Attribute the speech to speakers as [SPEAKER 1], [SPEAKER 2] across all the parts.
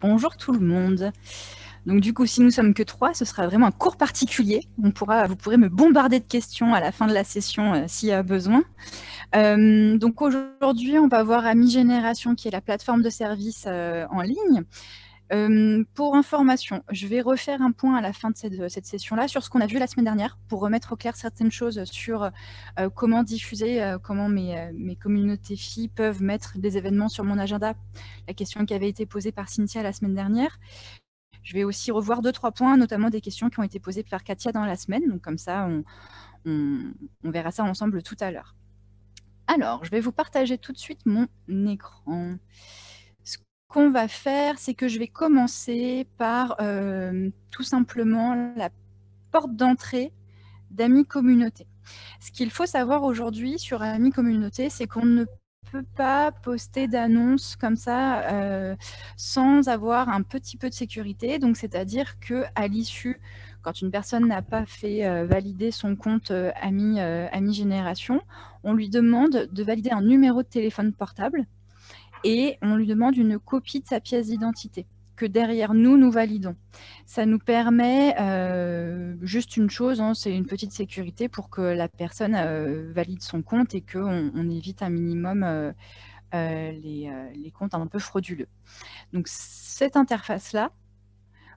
[SPEAKER 1] Bonjour tout le monde. Donc du coup, si nous sommes que 3, ce sera vraiment un cours particulier. Vous pourrez me bombarder de questions à la fin de la session s'il y a besoin. Donc aujourd'hui, on va voir Ami Génération, qui est la plateforme de service en ligne. Pour information, je vais refaire un point à la fin de cette session-là sur ce qu'on a vu la semaine dernière pour remettre au clair certaines choses sur comment diffuser, comment mes communautés filles peuvent mettre des événements sur mon agenda, la question qui avait été posée par Cynthia la semaine dernière. Je vais aussi revoir 2-3 points, notamment des questions qui ont été posées par Katia dans la semaine, donc comme ça on verra ça ensemble tout à l'heure. Alors, je vais vous partager tout de suite mon écran. Ce qu'on va faire, c'est que je vais commencer par tout simplement la porte d'entrée d'Amis Communauté. Ce qu'il faut savoir aujourd'hui sur Amis Communauté, c'est qu'on ne peut pas poster d'annonces comme ça sans avoir un petit peu de sécurité. Donc, c'est-à-dire qu'à l'issue, quand une personne n'a pas fait valider son compte Ami Génération, on lui demande de valider un numéro de téléphone portable et on lui demande une copie de sa pièce d'identité que derrière nous validons. Ça nous permet juste une chose, hein, c'est une petite sécurité pour que la personne valide son compte et qu'on évite un minimum les comptes un peu frauduleux. Donc cette interface-là,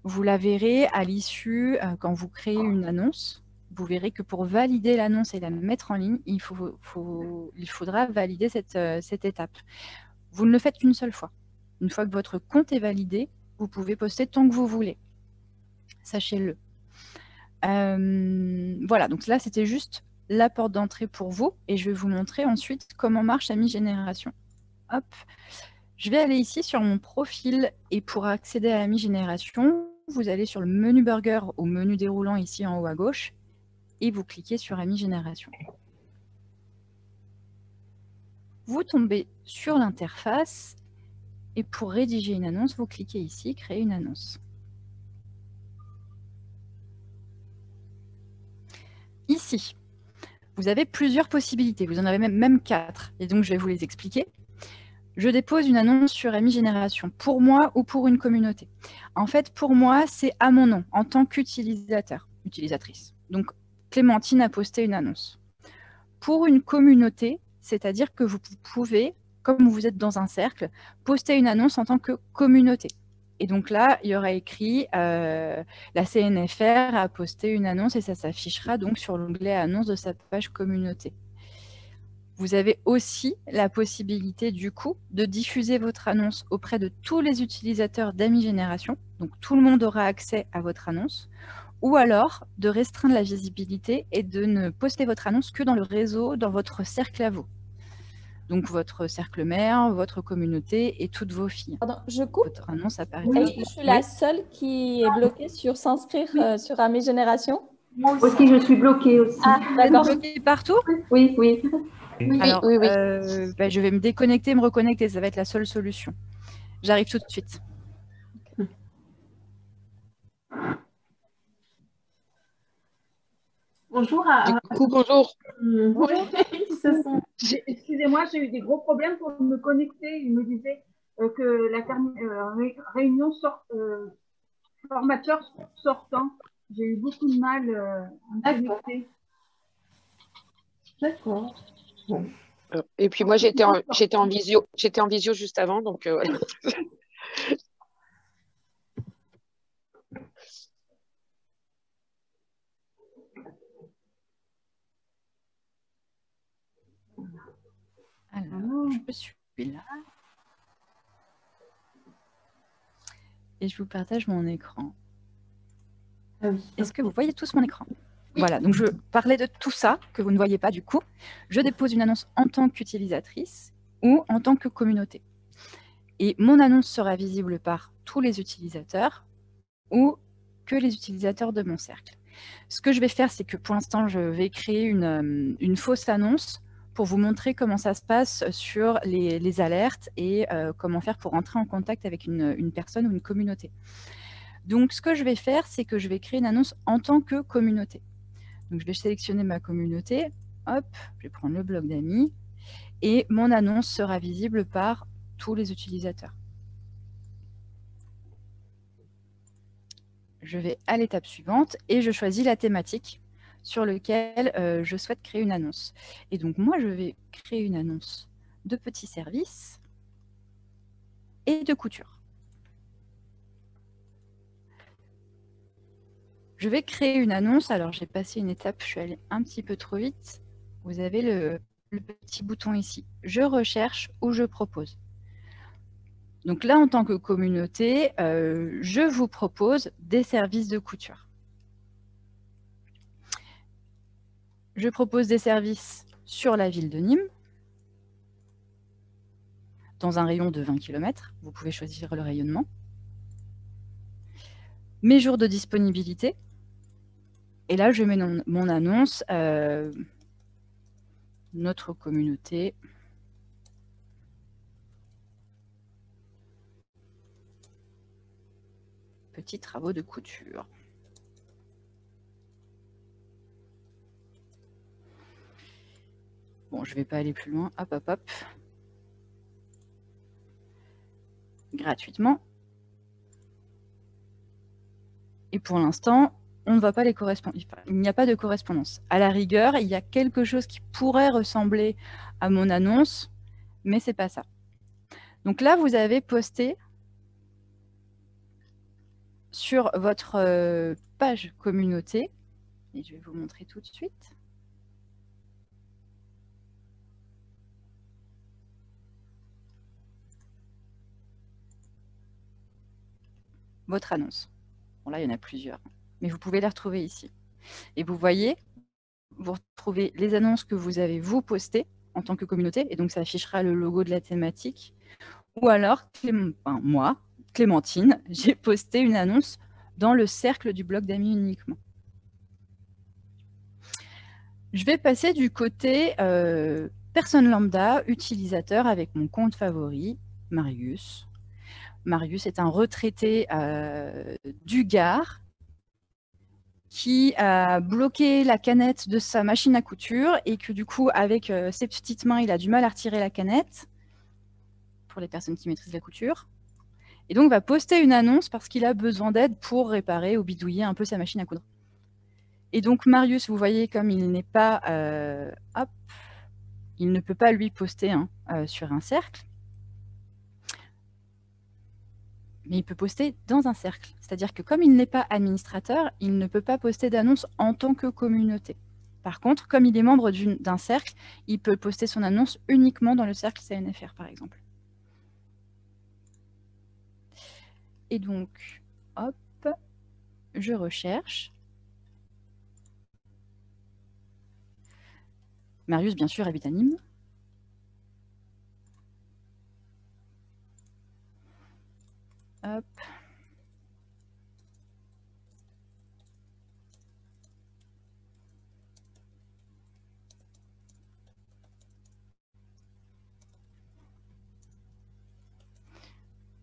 [SPEAKER 1] vous la verrez à l'issue quand vous créez une annonce. Vous verrez que pour valider l'annonce et la mettre en ligne, il faudra valider cette étape. Vous ne le faites qu'une seule fois. Une fois que votre compte est validé, vous pouvez poster tant que vous voulez. Sachez-le. Voilà, donc là, c'était juste la porte d'entrée pour vous. Et je vais vous montrer ensuite comment marche Ami Génération. Hop. Je vais aller ici sur mon profil. Et pour accéder à Ami Génération, vous allez sur le menu burger au menu déroulant ici en haut à gauche. Et vous cliquez sur Ami Génération. Vous tombez sur l'interface. Et pour rédiger une annonce, vous cliquez ici, créer une annonce. Ici, vous avez plusieurs possibilités. Vous en avez même 4. Et donc, je vais vous les expliquer. Je dépose une annonce sur Ami Génération, pour moi ou pour une communauté. En fait, pour moi, c'est à mon nom, en tant qu'utilisateur, utilisatrice. Donc, Clémentine a posté une annonce. Pour une communauté, c'est-à-dire que vous pouvez, comme vous êtes dans un cercle, poster une annonce en tant que communauté. Et donc là, il y aura écrit la CNFR a posté une annonce et ça s'affichera donc sur l'onglet annonce de sa page communauté. Vous avez aussi la possibilité du coup de diffuser votre annonce auprès de tous les utilisateurs d'Ami Génération. Donc tout le monde aura accès à votre annonce. Ou alors de restreindre la visibilité et de ne poster votre annonce que dans le réseau, dans votre cercle à vous. Donc votre cercle mère, votre communauté et toutes vos filles.
[SPEAKER 2] Pardon, je coupe.
[SPEAKER 1] Votre annonce apparaît.
[SPEAKER 2] Est-ce que je suis la seule qui est bloquée sur s'inscrire sur Ami Génération?
[SPEAKER 3] Moi aussi, je suis bloquée aussi.
[SPEAKER 2] Ah, d'accord.
[SPEAKER 1] Vous êtes bloquée partout?
[SPEAKER 3] Oui, oui.
[SPEAKER 1] Alors, je vais me déconnecter, me reconnecter, ça va être la seule solution. J'arrive tout de suite.
[SPEAKER 3] Bonjour.
[SPEAKER 4] Bonjour.
[SPEAKER 3] Oui, excusez-moi, j'ai eu des gros problèmes pour me connecter. Il me disait que la réunion formateur sortant. J'ai eu beaucoup de mal à me connecter. D'accord.
[SPEAKER 4] Bon. Et puis moi, j'étais en visio juste avant, donc voilà.
[SPEAKER 1] Alors, je suis là. Et je vous partage mon écran.
[SPEAKER 3] Ah oui.
[SPEAKER 1] Est-ce que vous voyez tous mon écran? Voilà, donc je parlais de tout ça que vous ne voyez pas du coup. Je dépose une annonce en tant qu'utilisatrice ou en tant que communauté. Et mon annonce sera visible par tous les utilisateurs ou que les utilisateurs de mon cercle. Ce que je vais faire, c'est que pour l'instant, je vais créer une fausse annonce pour vous montrer comment ça se passe sur les alertes et comment faire pour entrer en contact avec une personne ou une communauté. Donc, ce que je vais faire, c'est que je vais créer une annonce en tant que communauté. Donc, je vais sélectionner ma communauté. Hop, je vais prendre le bloc d'amis. Et mon annonce sera visible par tous les utilisateurs. je vais à l'étape suivante et je choisis la thématique sur laquelle je souhaite créer une annonce. Et donc moi, je vais créer une annonce de petits services et de couture. Je vais créer une annonce. Alors, j'ai passé une étape, je suis allée un petit peu trop vite. Vous avez le petit bouton ici. Je recherche ou je propose. Donc là, en tant que communauté, je vous propose des services de couture. Je propose des services sur la ville de Nîmes, dans un rayon de 20 km. Vous pouvez choisir le rayonnement. Mes jours de disponibilité. Et là, je mets mon annonce, notre communauté. Petits travaux de couture. Bon, je ne vais pas aller plus loin. Hop, hop, hop. Gratuitement. Et pour l'instant, on ne voit pas les correspondances. Il n'y a pas de correspondance. À la rigueur, il y a quelque chose qui pourrait ressembler à mon annonce, mais ce n'est pas ça. Donc là, vous avez posté sur votre page communauté, et je vais vous montrer tout de suite. Votre annonce. Bon, là, il y en a plusieurs, mais vous pouvez les retrouver ici. Et vous voyez, vous retrouvez les annonces que vous avez vous postées en tant que communauté, et donc ça affichera le logo de la thématique. Ou alors, moi, Clémentine, j'ai posté une annonce dans le cercle du blog d'amis uniquement. Je vais passer du côté personne lambda, utilisateur avec mon compte favori, Marius. Marius est un retraité du Gard qui a bloqué la canette de sa machine à couture et que du coup, avec ses petites mains, il a du mal à retirer la canette, pour les personnes qui maîtrisent la couture. Et donc, va poster une annonce parce qu'il a besoin d'aide pour réparer ou bidouiller un peu sa machine à coudre. Et donc, Marius, vous voyez, comme il n'est pas... hop, il ne peut pas, lui, poster sur un cercle. Mais il peut poster dans un cercle. C'est-à-dire que comme il n'est pas administrateur, il ne peut pas poster d'annonce en tant que communauté. Par contre, comme il est membre d'un cercle, il peut poster son annonce uniquement dans le cercle CNFR, par exemple. Et donc, hop, je recherche. Marius, bien sûr, habite à Nîmes. Hop.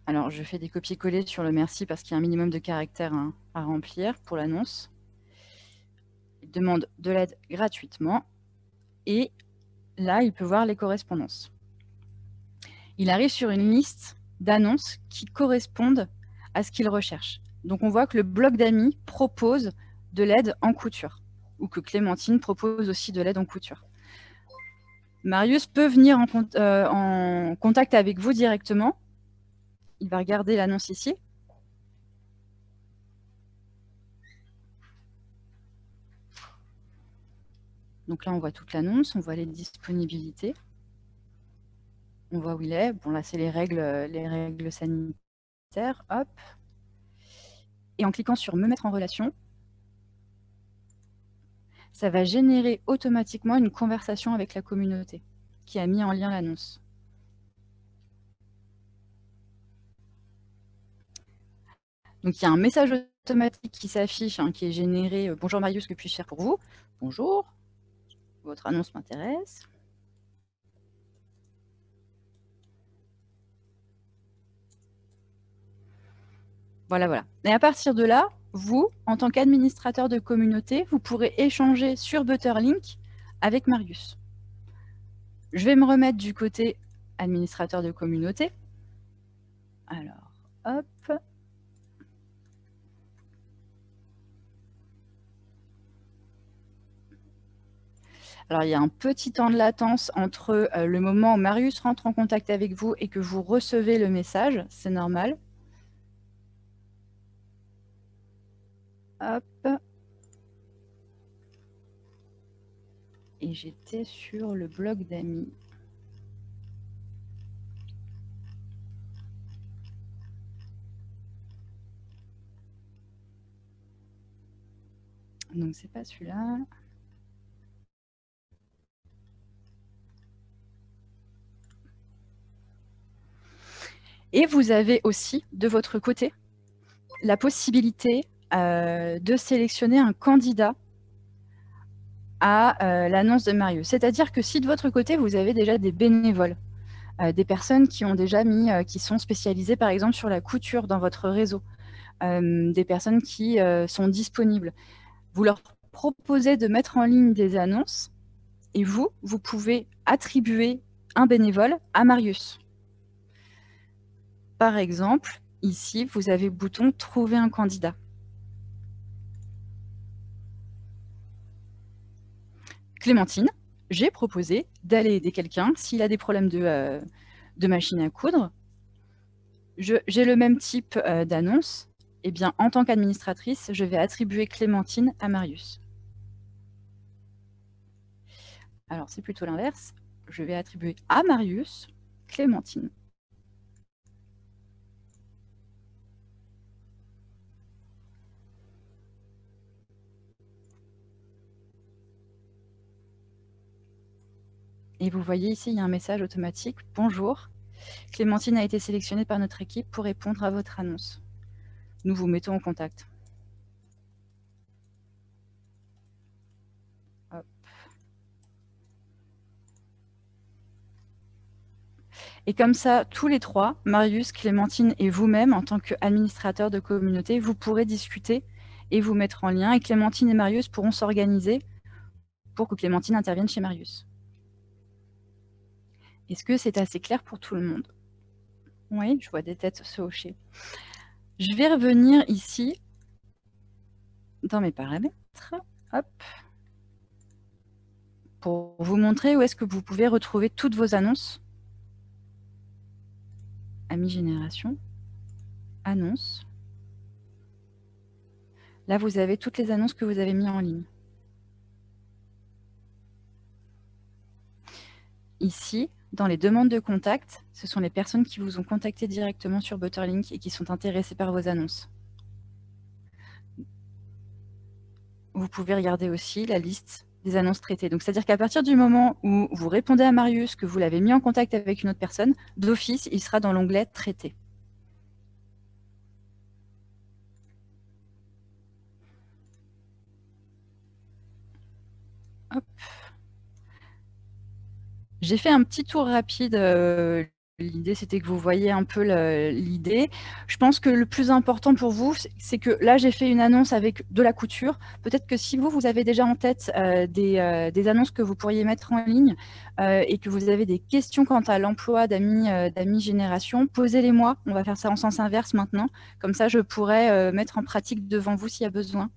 [SPEAKER 1] Alors, je fais des copier-coller sur le merci parce qu'il y a un minimum de caractères à remplir pour l'annonce. Il demande de l'aide gratuitement. Et là, il peut voir les correspondances. Il arrive sur une liste d'annonces qui correspondent à ce qu'il recherche. Donc, on voit que le blog d'amis propose de l'aide en couture ou que Clémentine propose aussi de l'aide en couture. Marius peut venir en contact avec vous directement. Il va regarder l'annonce ici. Donc là, on voit toute l'annonce, on voit les disponibilités. On voit où il est. Bon, là, c'est les règles sanitaires. Hop. Et en cliquant sur « Me mettre en relation », ça va générer automatiquement une conversation avec la communauté qui a mis en lien l'annonce. Donc, il y a un message automatique qui s'affiche, qui est généré « Bonjour Marius, que puis-je faire pour vous ?» Bonjour, votre annonce m'intéresse. Voilà, voilà. Et à partir de là, vous, en tant qu'administrateur de communauté, vous pourrez échanger sur Butterlink avec Marius. Je vais me remettre du côté administrateur de communauté. Alors, hop. Alors, il y a un petit temps de latence entre le moment où Marius rentre en contact avec vous et que vous recevez le message. C'est normal. Hop. Et j'étais sur le blog d'amis. Donc, c'est pas celui-là. Et vous avez aussi, de votre côté, la possibilité de sélectionner un candidat à l'annonce de Marius. C'est-à-dire que si de votre côté, vous avez déjà des bénévoles, des personnes qui ont déjà mis, qui sont spécialisées par exemple sur la couture dans votre réseau, des personnes qui sont disponibles, vous leur proposez de mettre en ligne des annonces et vous pouvez attribuer un bénévole à Marius. Par exemple, ici, vous avez le bouton « Trouver un candidat ». Clémentine, j'ai proposé d'aller aider quelqu'un s'il a des problèmes de machine à coudre. J'ai le même type d'annonce. Eh bien, en tant qu'administratrice, je vais attribuer Clémentine à Marius. Alors, c'est plutôt l'inverse. Je vais attribuer à Marius Clémentine. Et vous voyez ici, il y a un message automatique. « Bonjour, Clémentine a été sélectionnée par notre équipe pour répondre à votre annonce. Nous vous mettons en contact. » Hop. Et comme ça, tous les trois, Marius, Clémentine et vous-même, en tant qu'administrateur de communauté, vous pourrez discuter et vous mettre en lien. Et Clémentine et Marius pourront s'organiser pour que Clémentine intervienne chez Marius. Est-ce que c'est assez clair pour tout le monde? Oui, je vois des têtes se hocher. Je vais revenir ici dans mes paramètres. Hop. Pour vous montrer où est-ce que vous pouvez retrouver toutes vos annonces. Amis Génération. Annonces. Là, vous avez toutes les annonces que vous avez mises en ligne. Ici, dans les demandes de contact, ce sont les personnes qui vous ont contacté directement sur Butterlink et qui sont intéressées par vos annonces. Vous pouvez regarder aussi la liste des annonces traitées. Donc, c'est-à-dire qu'à partir du moment où vous répondez à Marius, que vous l'avez mis en contact avec une autre personne, d'office, il sera dans l'onglet « Traité ». J'ai fait un petit tour rapide. L'idée, c'était que vous voyiez un peu l'idée. Je pense que le plus important pour vous, c'est que là, j'ai fait une annonce avec de la couture. Peut-être que si vous avez déjà en tête des annonces que vous pourriez mettre en ligne et que vous avez des questions quant à l'emploi d'amis Génération, posez-les-moi. On va faire ça en sens inverse maintenant. Comme ça, je pourrais mettre en pratique devant vous s'il y a besoin.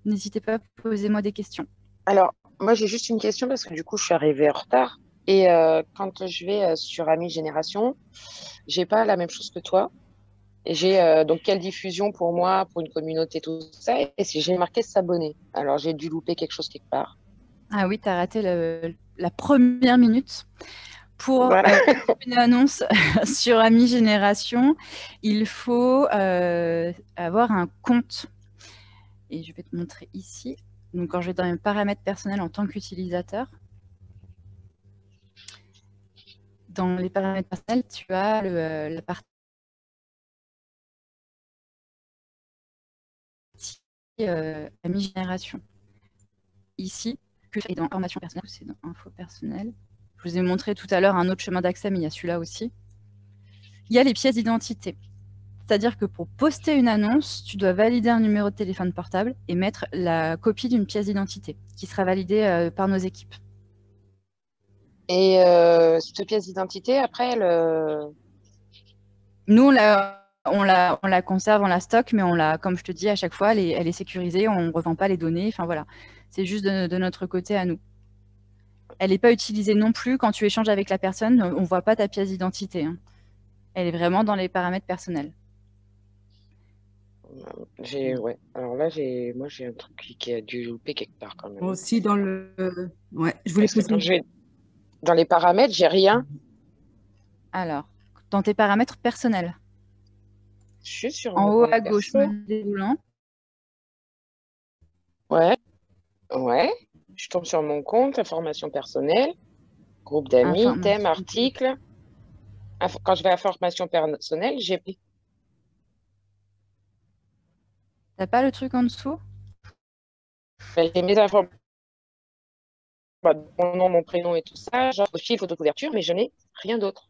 [SPEAKER 1] N'hésitez pas, posez-moi des questions.
[SPEAKER 4] Alors, moi, j'ai juste une question parce que du coup, je suis arrivée en retard. Et quand je vais sur Amis Génération, j'ai pas la même chose que toi. Et j'ai donc quelle diffusion pour moi, pour une communauté, tout ça. Et si j'ai marqué s'abonner. Alors, j'ai dû louper quelque chose quelque part.
[SPEAKER 1] Ah oui, tu as raté la première minute. Pour
[SPEAKER 4] Voilà.
[SPEAKER 1] une annonce sur Amis Génération, il faut avoir un compte. Et je vais te montrer ici. Donc, quand je vais dans mes paramètres personnels en tant qu'utilisateur, dans les paramètres personnels, tu as la partie Amis Génération. Ici, que c'est dans information personnelle, c'est dans info personnelle. Je vous ai montré tout à l'heure un autre chemin d'accès, mais il y a celui-là aussi. Il y a les pièces d'identité. C'est-à-dire que pour poster une annonce, tu dois valider un numéro de téléphone portable et mettre la copie d'une pièce d'identité qui sera validée par nos équipes.
[SPEAKER 4] Et cette pièce d'identité, après,
[SPEAKER 1] Nous, on la conserve, on la stocke, mais comme je te dis, à chaque fois, elle est sécurisée, on ne revend pas les données. Enfin, voilà. C'est juste de notre côté à nous. Elle n'est pas utilisée non plus quand tu échanges avec la personne. On ne voit pas ta pièce d'identité. Hein. Elle est vraiment dans les paramètres personnels.
[SPEAKER 4] Ouais. Alors là, moi, j'ai un truc qui a dû louper quelque part quand même.
[SPEAKER 5] Aussi dans le... Ouais, je voulais
[SPEAKER 4] Parce que
[SPEAKER 5] poser...
[SPEAKER 4] quand je vais dans les paramètres, j'ai rien.
[SPEAKER 1] Alors, dans tes paramètres personnels.
[SPEAKER 4] Je suis sur
[SPEAKER 1] En
[SPEAKER 4] mon
[SPEAKER 1] haut
[SPEAKER 4] compte
[SPEAKER 1] à gauche,
[SPEAKER 4] perso.
[SPEAKER 1] menu déroulant.
[SPEAKER 4] Ouais. Je tombe sur mon compte, information personnelle, groupe d'amis,
[SPEAKER 1] Information.
[SPEAKER 4] thème, article. Quand je vais à formation personnelle, j'ai
[SPEAKER 1] T'as pas le truc en dessous?
[SPEAKER 4] mes informations, mon nom, mon prénom et tout ça, genre profil, photo de couverture, mais je n'ai rien d'autre.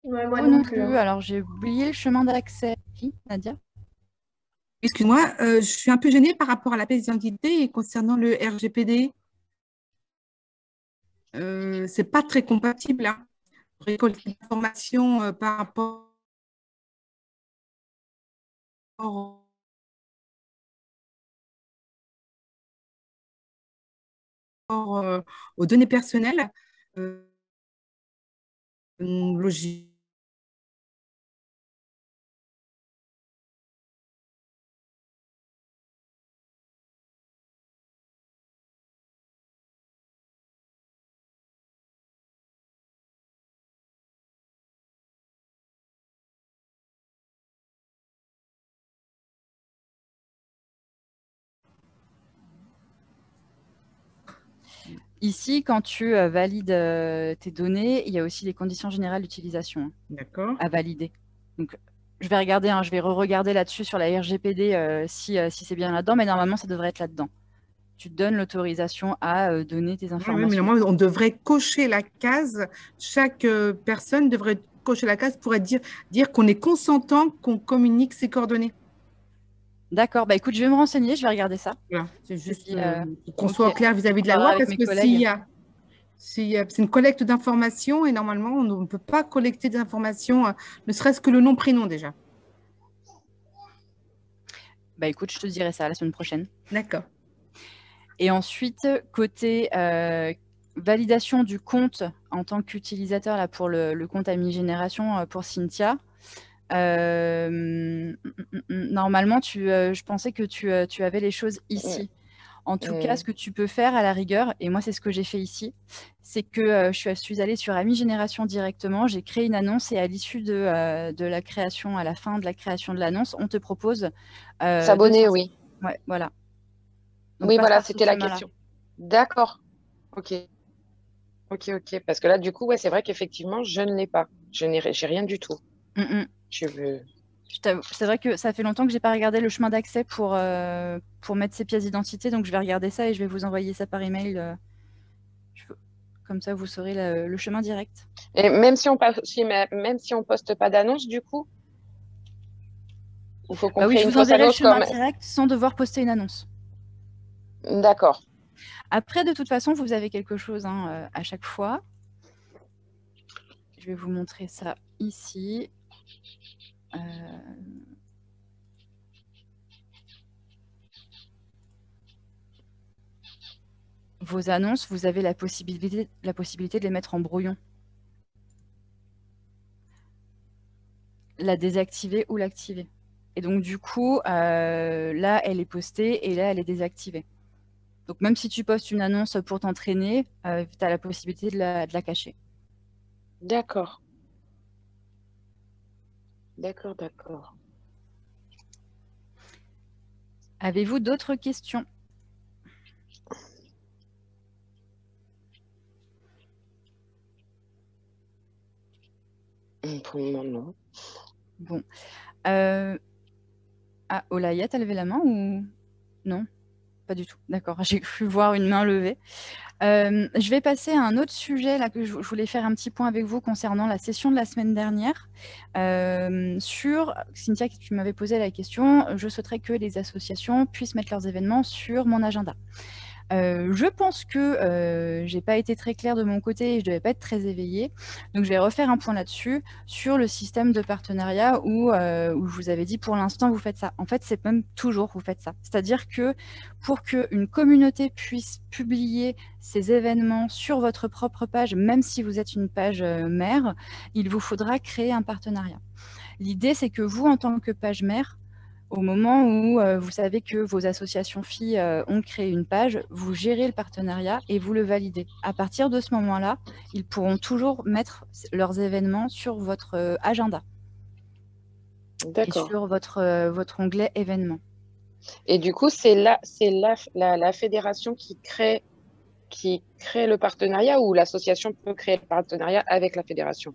[SPEAKER 3] Ouais, moi
[SPEAKER 1] Oh non
[SPEAKER 3] non
[SPEAKER 1] plus.
[SPEAKER 3] plus. Hein.
[SPEAKER 1] Alors, j'ai oublié le chemin d'accès. Qui, Nadia?
[SPEAKER 5] Excuse-moi, je suis un peu gênée par rapport à la pièce d'identité et concernant le RGPD. C'est pas très compatible. Hein. Récolter l'information par rapport aux données personnelles. Logique.
[SPEAKER 1] Ici, quand tu valides tes données, il y a aussi les conditions générales d'utilisation hein,
[SPEAKER 5] D'accord.
[SPEAKER 1] à valider. Donc, je vais regarder, hein, je vais re-regarder là-dessus sur la RGPD si c'est bien là-dedans, mais normalement, ça devrait être là-dedans. Tu te donnes l'autorisation à donner tes informations.
[SPEAKER 5] Oui, mais normalement, on devrait cocher la case. Chaque personne devrait cocher la case pour dire qu'on est consentant qu'on communique ses coordonnées.
[SPEAKER 1] D'accord, bah écoute, je vais me renseigner, je vais regarder ça.
[SPEAKER 5] Voilà, c'est juste
[SPEAKER 1] puis,
[SPEAKER 5] qu'on soit clair vis-à-vis de la loi, parce que c'est une collecte d'informations et normalement, on ne peut pas collecter des informations, ne serait-ce que le nom, prénom déjà.
[SPEAKER 1] Bah écoute, je te dirai ça la semaine prochaine.
[SPEAKER 5] D'accord.
[SPEAKER 1] Et ensuite, côté validation du compte en tant qu'utilisateur là, pour le compte Ami Génération pour Cynthia, normalement, je pensais que tu avais les choses ici. En tout cas, ce que tu peux faire à la rigueur, et moi c'est ce que j'ai fait ici, c'est que je suis allée sur Ami Génération directement, j'ai créé une annonce et à l'issue de la création, à la fin de la création de l'annonce, on te propose
[SPEAKER 4] s'abonner, oui.
[SPEAKER 1] Ouais, voilà. Donc,
[SPEAKER 4] oui, voilà, c'était la question. D'accord. Ok. Parce que là, du coup, ouais, c'est vrai qu'effectivement, je ne l'ai pas. J'ai rien du tout.
[SPEAKER 1] C'est vrai que ça fait longtemps que je n'ai pas regardé le chemin d'accès pour mettre ces pièces d'identité, donc je vais regarder ça et je vais vous envoyer ça par email. Comme ça, vous saurez le chemin direct.
[SPEAKER 4] Et même si on poste pas d'annonce, du coup, il faut qu'on crée
[SPEAKER 1] je
[SPEAKER 4] une
[SPEAKER 1] vous enverrai le
[SPEAKER 4] fausse
[SPEAKER 1] chemin
[SPEAKER 4] annonce
[SPEAKER 1] direct sans devoir poster une annonce.
[SPEAKER 4] D'accord.
[SPEAKER 1] Après, de toute façon, vous avez quelque chose à chaque fois. Je vais vous montrer ça ici. Vos annonces, vous avez la possibilité de les mettre en brouillon. La désactiver ou l'activer. Et donc, du coup, là, elle est postée et là, elle est désactivée. Donc, même si tu postes une annonce pour t'entraîner, tu as la possibilité de la cacher.
[SPEAKER 4] D'accord.
[SPEAKER 1] Avez-vous d'autres questions?
[SPEAKER 4] Pour le moment, non.
[SPEAKER 1] Bon. Ah, Olaya, t'as levé la main ou non? Pas du tout. D'accord, j'ai cru voir une main levée. Je vais passer à un autre sujet là, que je voulais faire un petit point avec vous concernant la session de la semaine dernière. Sur, Cynthia, tu m'avais posé la question, je souhaiterais que les associations puissent mettre leurs événements sur mon agenda. Je pense que j'ai pas été très claire de mon côté et je devais pas être très éveillée. Donc, je vais refaire un point là-dessus, sur le système de partenariat où je vous avais dit pour l'instant, vous faites ça. En fait, c'est même toujours vous faites ça. C'est-à-dire que pour qu'une communauté puisse publier ces événements sur votre propre page, même si vous êtes une page mère, il vous faudra créer un partenariat. L'idée, c'est que vous, en tant que page mère, au moment où vous savez que vos associations filles ont créé une page, vous gérez le partenariat et vous le validez. À partir de ce moment-là, ils pourront toujours mettre leurs événements sur votre agenda et sur votre onglet événements.
[SPEAKER 4] Et du coup, c'est la fédération qui crée le partenariat ou l'association peut créer le partenariat avec la fédération?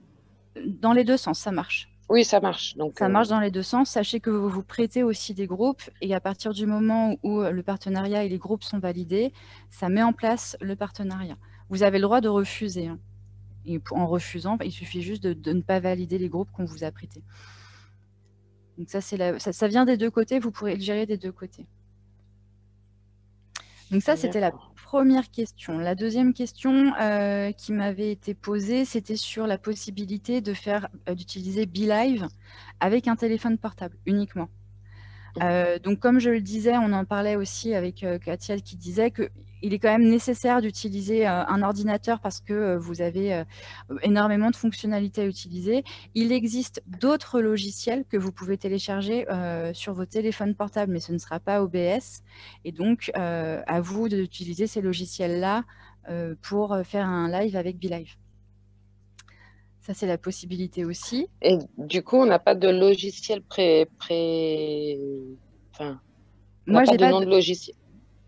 [SPEAKER 1] Dans les deux sens, ça marche.
[SPEAKER 4] Oui, ça marche. Donc,
[SPEAKER 1] ça marche dans les deux sens. Sachez que vous vous prêtez aussi des groupes et à partir du moment où le partenariat et les groupes sont validés, ça met en place le partenariat. Vous avez le droit de refuser. Hein. Et en refusant, il suffit juste de ne pas valider les groupes qu'on vous a prêtés. Donc ça vient des deux côtés, vous pourrez le gérer des deux côtés. Donc ça, c'était la première question. La deuxième question qui m'avait été posée, c'était sur la possibilité d'utiliser BeLive avec un téléphone portable uniquement. Donc comme je le disais, on en parlait aussi avec Katia qui disait qu'il est quand même nécessaire d'utiliser un ordinateur parce que vous avez énormément de fonctionnalités à utiliser. Il existe d'autres logiciels que vous pouvez télécharger sur vos téléphones portables, mais ce ne sera pas OBS. Et donc, à vous d'utiliser ces logiciels-là pour faire un live avec BeLive. Ça, c'est la possibilité aussi.
[SPEAKER 4] Et du coup, on n'a pas de logiciel Enfin,
[SPEAKER 1] moi, j'ai pas de
[SPEAKER 4] nom de logiciel.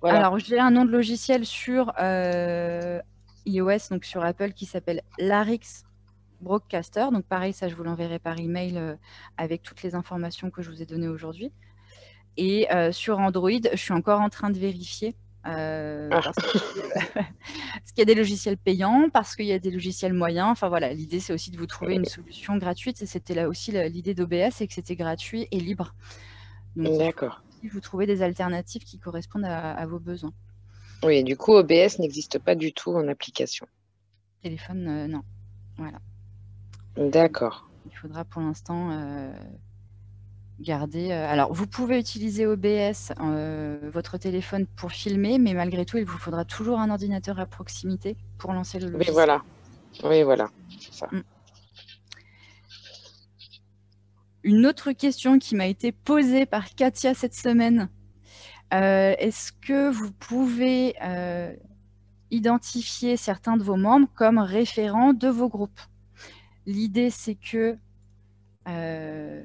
[SPEAKER 4] Voilà.
[SPEAKER 1] Alors, j'ai un nom de logiciel sur iOS, donc sur Apple, qui s'appelle Larix Broadcaster. Donc, pareil, ça, je vous l'enverrai par email avec toutes les informations que je vous ai données aujourd'hui. Et sur Android, je suis encore en train de vérifier. Parce qu'il y a des logiciels payants, parce qu'il y a des logiciels moyens. Enfin voilà, l'idée c'est aussi de vous trouver une solution gratuite. Et c'était là aussi l'idée d'OBS, c'est que c'était gratuit et libre.
[SPEAKER 4] D'accord.
[SPEAKER 1] Vous trouvez des alternatives qui correspondent à vos besoins.
[SPEAKER 4] Oui, du coup, OBS n'existe pas du tout en application.
[SPEAKER 1] Téléphone, non. Voilà.
[SPEAKER 4] D'accord.
[SPEAKER 1] Il faudra pour l'instant garder... alors, vous pouvez utiliser OBS, votre téléphone pour filmer, mais malgré tout, il vous faudra toujours un ordinateur à proximité pour lancer le logiciel.
[SPEAKER 4] Oui, voilà. Oui, voilà. C'est ça.
[SPEAKER 1] Une autre question qui m'a été posée par Katia cette semaine. Est-ce que vous pouvez identifier certains de vos membres comme référents de vos groupes? L'idée, c'est que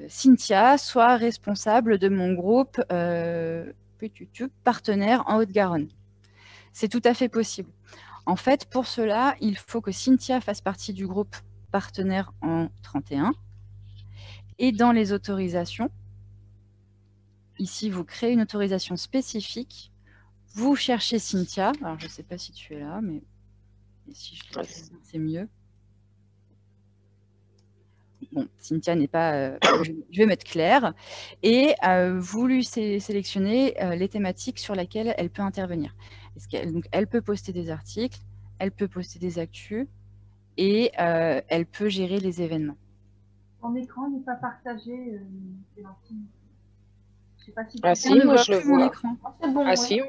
[SPEAKER 1] Cynthia soit responsable de mon groupe partenaire en Haute-Garonne. C'est tout à fait possible. En fait, pour cela, il faut que Cynthia fasse partie du groupe partenaire en 31. Et dans les autorisations, ici, vous créez une autorisation spécifique. Vous cherchez Cynthia. Alors, je ne sais pas si tu es là, mais si je te fais, c'est mieux. Bon, Cynthia n'est pas... je vais mettre Claire. Et vous lui sélectionnez les thématiques sur lesquelles elle peut intervenir. Donc, elle peut poster des articles, elle peut poster des actus et elle peut gérer les événements.
[SPEAKER 3] Ton écran n'est pas partagé, Clémentine. Je sais pas si
[SPEAKER 4] ah si, moi je le vois.
[SPEAKER 1] Écran.
[SPEAKER 3] C'est bon,
[SPEAKER 4] si,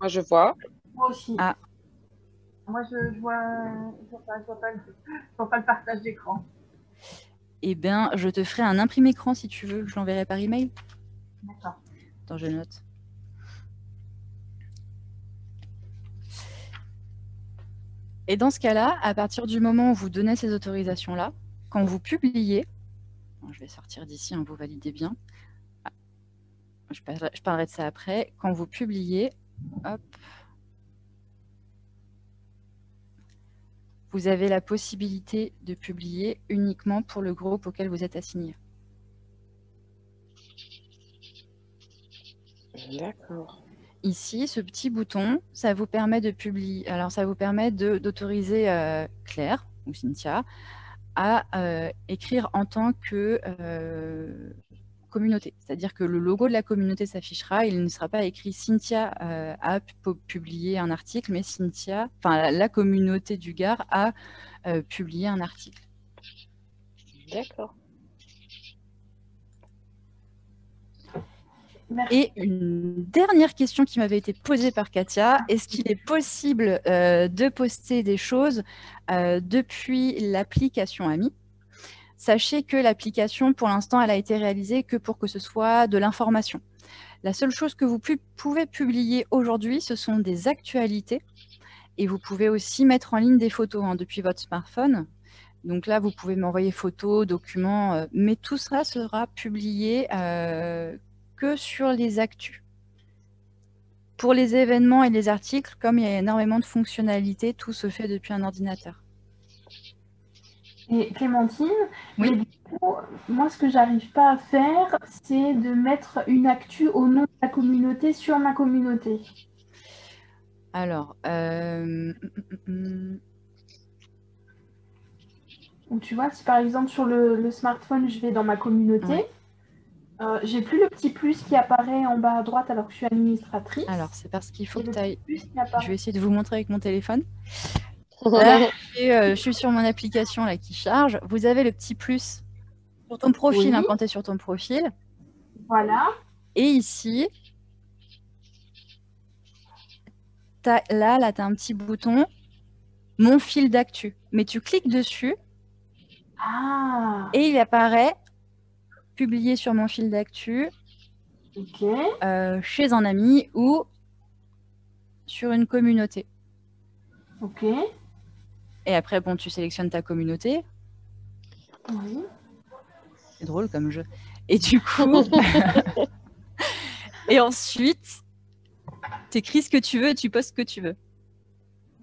[SPEAKER 4] moi je vois.
[SPEAKER 3] Moi aussi.
[SPEAKER 1] Ah.
[SPEAKER 3] Moi je vois pas le partage d'écran.
[SPEAKER 1] Eh bien, je te ferai un imprimé écran si tu veux. Je l'enverrai par email.
[SPEAKER 3] D'accord.
[SPEAKER 1] Attends, je note. Et dans ce cas-là, à partir du moment où vous donnez ces autorisations-là, quand vous publiez, je vais sortir d'ici, hein, vous validez bien. Ah, je parlerai de ça après. Quand vous publiez, hop, vous avez la possibilité de publier uniquement pour le groupe auquel vous êtes assigné.
[SPEAKER 4] D'accord.
[SPEAKER 1] Ici, ce petit bouton, ça vous permet de publier. Alors, ça vous permet d'autoriser Claire ou Cynthia à écrire en tant que communauté. C'est-à-dire que le logo de la communauté s'affichera, il ne sera pas écrit Cynthia a publié un article, mais Cynthia, enfin la communauté du Gard a publié un article.
[SPEAKER 4] D'accord.
[SPEAKER 2] Merci.
[SPEAKER 1] Et une dernière question qui m'avait été posée par Katia, est-ce qu'il est possible de poster des choses depuis l'application Ami? Sachez que l'application, pour l'instant, elle a été réalisée que pour que ce soit de l'information. La seule chose que vous pouvez publier aujourd'hui, ce sont des actualités. Et vous pouvez aussi mettre en ligne des photos depuis votre smartphone. Donc là, vous pouvez m'envoyer photos, documents, mais tout ça sera publié que sur les actus. Pour les événements et les articles, comme il y a énormément de fonctionnalités, tout se fait depuis un ordinateur.
[SPEAKER 2] Et Clémentine,
[SPEAKER 1] oui.
[SPEAKER 2] Mais du coup, moi, ce que j'arrive pas à faire, c'est de mettre une actu au nom de la communauté sur ma communauté.
[SPEAKER 1] Alors,
[SPEAKER 2] Donc, tu vois, si par exemple sur le smartphone, je vais dans ma communauté, j'ai plus le petit plus qui apparaît en bas à droite alors que je suis administratrice.
[SPEAKER 1] Alors, c'est parce qu'il faut que tu ailles...
[SPEAKER 2] Je
[SPEAKER 1] vais essayer de vous montrer avec mon téléphone. Là, je suis sur mon application là, qui charge. Vous avez le petit plus sur ton profil, quand tu es sur ton profil.
[SPEAKER 2] Voilà.
[SPEAKER 1] Et ici, là, tu as un petit bouton « Mon fil d'actu ». Mais tu cliques dessus et il apparaît « Publié sur mon fil d'actu chez un ami ou sur une communauté ».
[SPEAKER 2] Ok.
[SPEAKER 1] Et après, bon, tu sélectionnes ta communauté.
[SPEAKER 2] Oui.
[SPEAKER 1] C'est drôle comme jeu. Et du coup, et ensuite, tu écris ce que tu veux et tu postes ce que tu veux.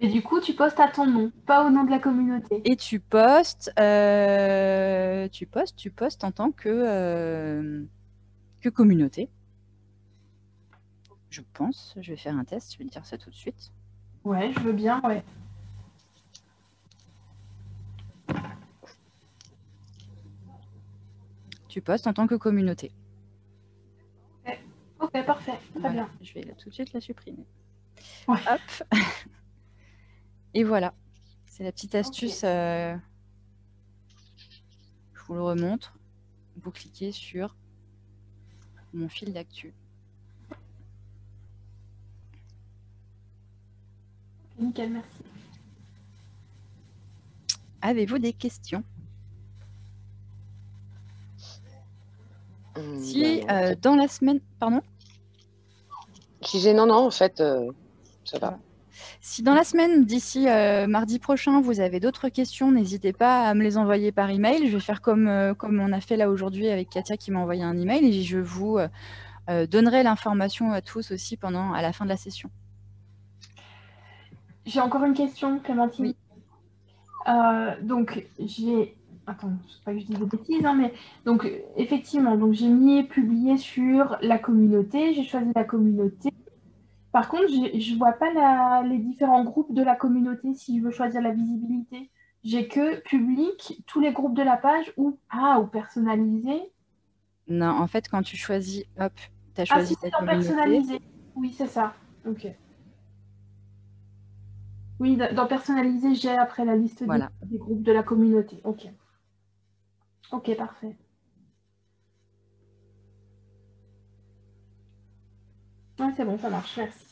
[SPEAKER 2] Et du coup, tu postes à ton nom, pas au nom de la communauté.
[SPEAKER 1] Et tu postes, tu postes en tant que communauté. Je pense. Je vais faire un test. Je vais te dire ça tout de suite.
[SPEAKER 2] Ouais, je veux bien, ouais.
[SPEAKER 1] Tu postes en tant que communauté.
[SPEAKER 2] Ok, parfait. Très bien.
[SPEAKER 1] Je vais tout de suite la supprimer.
[SPEAKER 2] Ouais.
[SPEAKER 1] Hop. Et voilà. C'est la petite astuce. Je vous le remontre. Vous cliquez sur mon fil d'actu.
[SPEAKER 2] Nickel, merci.
[SPEAKER 1] Avez-vous des questions? Si dans la semaine... Pardon?
[SPEAKER 4] Je disais non, en fait, ça va.
[SPEAKER 1] Si dans la semaine, d'ici mardi prochain, vous avez d'autres questions, n'hésitez pas à me les envoyer par email. Je vais faire comme on a fait là aujourd'hui avec Katia qui m'a envoyé un email et je vous donnerai l'information à tous aussi à la fin de la session.
[SPEAKER 2] J'ai encore une question, Clémentine.
[SPEAKER 1] Oui.
[SPEAKER 2] Donc, j'ai... Attends, je ne sais pas que je dise des bêtises, mais donc effectivement, donc j'ai mis publié sur la communauté, j'ai choisi la communauté. Par contre, je ne vois pas les différents groupes de la communauté si je veux choisir la visibilité. J'ai que public, tous les groupes de la page ou personnalisé.
[SPEAKER 1] Non, en fait, quand tu choisis, hop, tu as choisi ta communauté.
[SPEAKER 2] Personnalisé. Oui, c'est ça. Ok. Oui, dans personnalisé, j'ai après la liste des groupes de la communauté. Ok. Ok, parfait. Ouais, c'est bon, ça marche. Merci.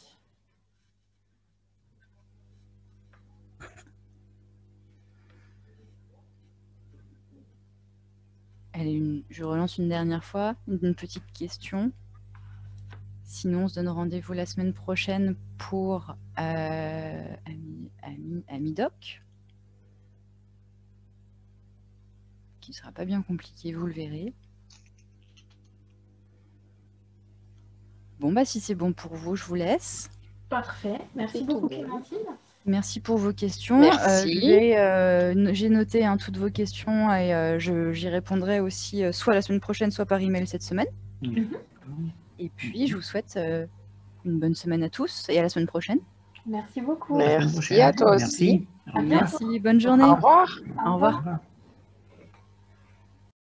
[SPEAKER 1] Je relance une dernière fois, une petite question. Sinon, on se donne rendez-vous la semaine prochaine pour AmiDoc. Qui ne sera pas bien compliqué, vous le verrez. Bon, bah si c'est bon pour vous, je vous laisse.
[SPEAKER 2] Parfait. Merci beaucoup, Clémentine.
[SPEAKER 1] Merci pour vos questions.
[SPEAKER 4] Merci.
[SPEAKER 1] J'ai noté toutes vos questions et j'y répondrai aussi soit la semaine prochaine, soit par email cette semaine. Et puis, je vous souhaite une bonne semaine à tous et à la semaine prochaine.
[SPEAKER 2] Merci beaucoup.
[SPEAKER 4] Merci à toi aussi.
[SPEAKER 1] Merci, bonne journée.
[SPEAKER 4] Au revoir.
[SPEAKER 1] Au revoir.